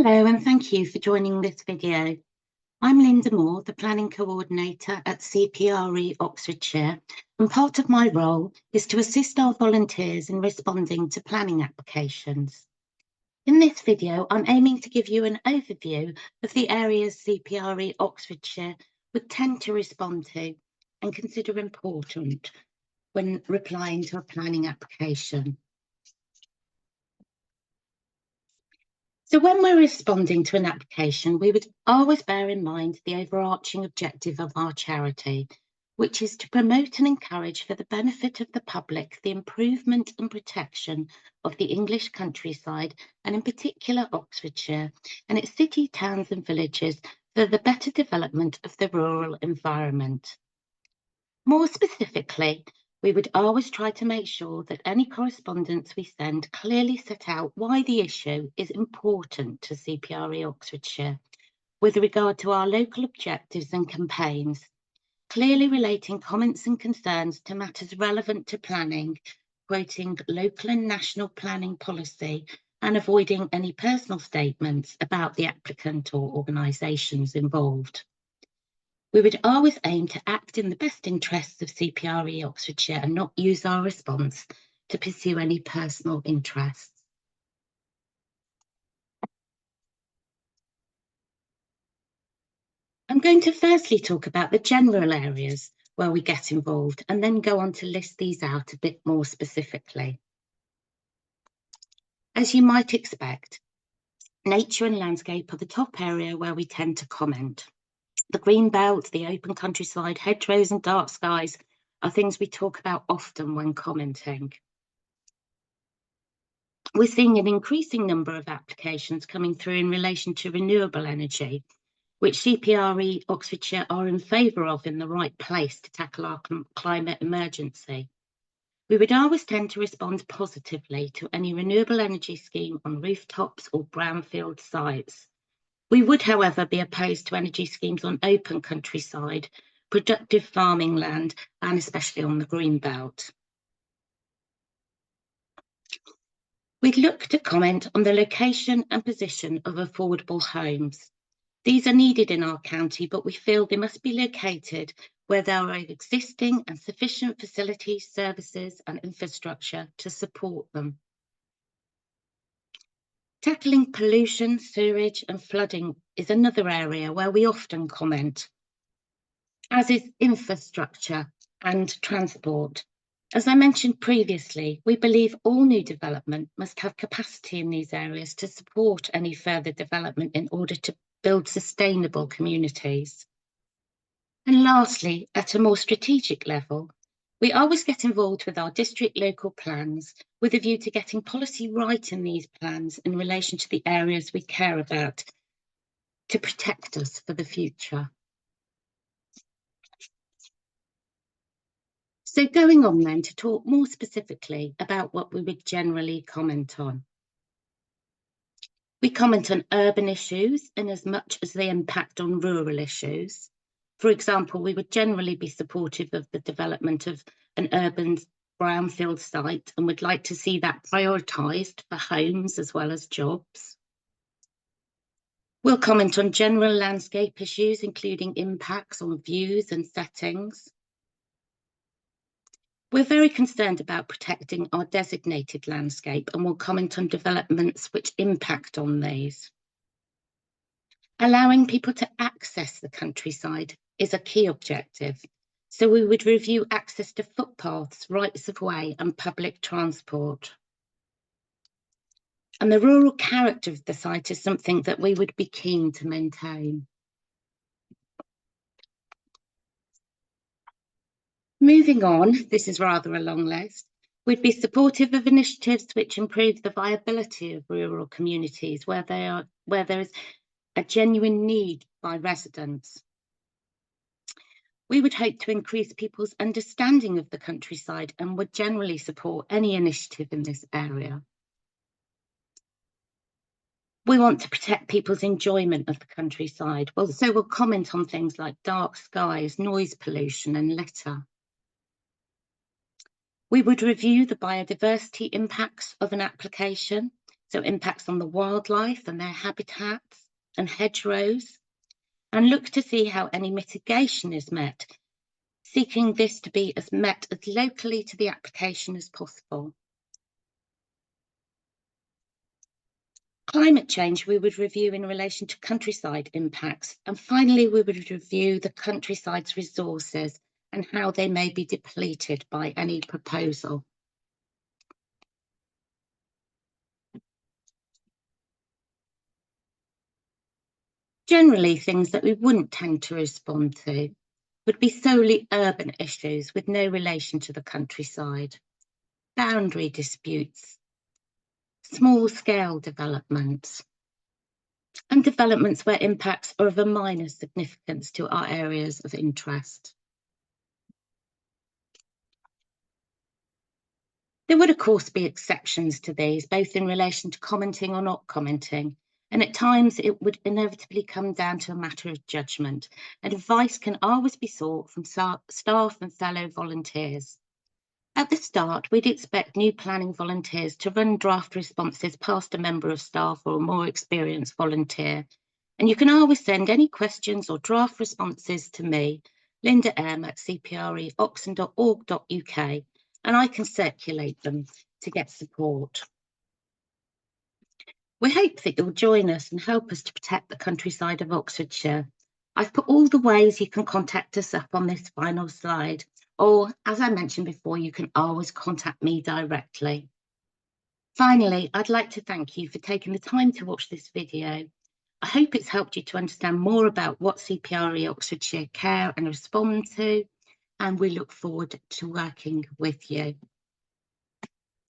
Hello and thank you for joining this video. I'm Linda Moore, the Planning Coordinator at CPRE Oxfordshire, and part of my role is to assist our volunteers in responding to planning applications. In this video, I'm aiming to give you an overview of the areas CPRE Oxfordshire would tend to respond to and consider important when replying to a planning application. So when we're responding to an application, we would always bear in mind the overarching objective of our charity, which is to promote and encourage for the benefit of the public the improvement and protection of the English countryside, and in particular Oxfordshire and its city, towns and villages, for the better development of the rural environment. More specifically, we would always try to make sure that any correspondence we send clearly set out why the issue is important to CPRE Oxfordshire with regard to our local objectives and campaigns, clearly relating comments and concerns to matters relevant to planning, quoting local and national planning policy, and avoiding any personal statements about the applicant or organisations involved. We would always aim to act in the best interests of CPRE Oxfordshire and not use our response to pursue any personal interests. I'm going to firstly talk about the general areas where we get involved and then go on to list these out a bit more specifically. As you might expect, nature and landscape are the top area where we tend to comment. The green belt, the open countryside, hedgerows and dark skies are things we talk about often when commenting. We're seeing an increasing number of applications coming through in relation to renewable energy, which CPRE Oxfordshire are in favour of in the right place to tackle our climate emergency. We would always tend to respond positively to any renewable energy scheme on rooftops or brownfield sites. We would, however, be opposed to energy schemes on open countryside, productive farming land, and especially on the green belt. We'd look to comment on the location and position of affordable homes. These are needed in our county, but we feel they must be located where there are existing and sufficient facilities, services, and infrastructure to support them. Tackling pollution, sewerage and flooding is another area where we often comment, as is infrastructure and transport. As I mentioned previously, we believe all new development must have capacity in these areas to support any further development in order to build sustainable communities. And lastly, at a more strategic level, we always get involved with our district local plans with a view to getting policy right in these plans in relation to the areas we care about to protect us for the future. So going on then to talk more specifically about what we would generally comment on. We comment on urban issues in as much as they impact on rural issues. For example, we would generally be supportive of the development of an urban brownfield site and would like to see that prioritised for homes as well as jobs. We'll comment on general landscape issues, including impacts on views and settings. We're very concerned about protecting our designated landscape and will comment on developments which impact on these. Allowing people to access the countryside is a key objective, so we would review access to footpaths, rights of way and public transport. And the rural character of the site is something that we would be keen to maintain. Moving on, this is rather a long list. We'd be supportive of initiatives which improve the viability of rural communities where there is a genuine need by residents. We would hope to increase people's understanding of the countryside and would generally support any initiative in this area. We want to protect people's enjoyment of the countryside. So we'll comment on things like dark skies, noise pollution and litter. We would review the biodiversity impacts of an application. so impacts on the wildlife and their habitats and hedgerows, and look to see how any mitigation is met, seeking this to be met as locally to the application as possible. Climate change we would review in relation to countryside impacts, and finally we would review the countryside's resources and how they may be depleted by any proposal. Generally, things that we wouldn't tend to respond to would be solely urban issues with no relation to the countryside, boundary disputes, small-scale developments, and developments where impacts are of a minor significance to our areas of interest. There would, of course, be exceptions to these, both in relation to commenting or not commenting, and at times it would inevitably come down to a matter of judgment, and advice can always be sought from staff and fellow volunteers. At the start, we'd expect new planning volunteers to run draft responses past a member of staff or a more experienced volunteer, and you can always send any questions or draft responses to me, Linda M at CPREOxfordshire.org.uk, and I can circulate them to get support. We hope that you'll join us and help us to protect the countryside of Oxfordshire. I've put all the ways you can contact us up on this final slide, or as I mentioned before, you can always contact me directly. Finally, I'd like to thank you for taking the time to watch this video. I hope it's helped you to understand more about what CPRE Oxfordshire care and respond to, and we look forward to working with you.